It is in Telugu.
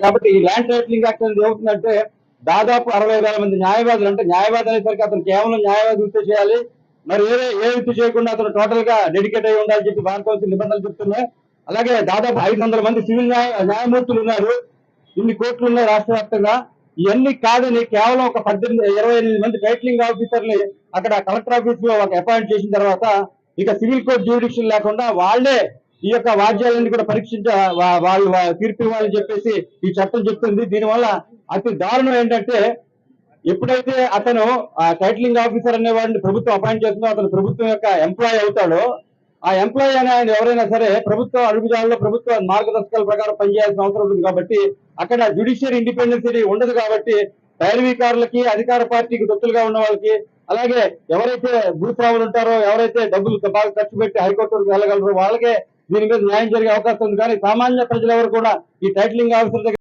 కాబట్టి ఈ ల్యాండ్ టైటిలింగ్ యాక్ట్ అనేది ఏమవుతుందంటే దాదాపు 60,000 మంది న్యాయవాదులు, అంటే న్యాయవాది అనేసరికి అతను కేవలం న్యాయవాది వృత్తి చేయాలి, మరి ఏ వృత్తి చేయకుండా అతను టోటల్ గా డెడికేట్ అయి ఉండాలని చెప్పి బార్ కౌన్సిల్ నిబంధనలు చెప్తున్నాయి. అలాగే దాదాపు 500 మంది సివిల్ న్యాయమూర్తులు ఉన్నారు, ఇన్ని కోర్టులు ఉన్నాయి రాష్ట్ర వ్యాప్తంగా. ఇవన్నీ కాదని కేవలం ఒక 28 మంది టైటిలింగ్ ఆఫీసర్ని అక్కడ కలెక్టర్ ఆఫీస్ లో ఒక అపాయింట్ చేసిన తర్వాత ఇక సివిల్ కోర్టు జ్యూరిడిక్షన్ లేకుండా వాళ్లే ఈ యొక్క వాద్యాలన్నీ కూడా వాళ్ళు తీర్పు ఇవ్వాలని చెప్పేసి ఈ చట్టం చెప్తుంది. దీనివల్ల అతి దారుణం ఏంటంటే ఎప్పుడైతే అతను టైటిలింగ్ ఆఫీసర్ అనే వాడిని ప్రభుత్వం అపాయింట్ చేస్తుందో అతను ప్రభుత్వం యొక్క ఎంప్లాయ్ అవుతాడో, ఆ ఎంప్లాయీ అనే ఆయన ఎవరైనా సరే ప్రభుత్వ అడుగుజాడలో ప్రభుత్వ మార్గదర్శకాల ప్రకారం పనిచేయాల్సిన అవసరం ఉంటుంది. కాబట్టి అక్కడ జ్యుడిషియరీ ఇండిపెండెన్స్ ఉండదు. కాబట్టి పైరవీకారులకి, అధికార పార్టీకి తొత్తులుగా ఉన్న వాళ్ళకి, అలాగే ఎవరైతే భూస్వాములు ఉంటారో, ఎవరైతే డబ్బులు బాగా ఖర్చు పెట్టి హైకోర్టు వరకు వెళ్ళగలరో వాళ్ళకే దీని మీద న్యాయం జరిగే అవకాశం ఉంది. కానీ సామాన్య ప్రజలు ఎవరు కూడా ఈ టైటిలింగ్ ఆఫీసర్ దగ్గర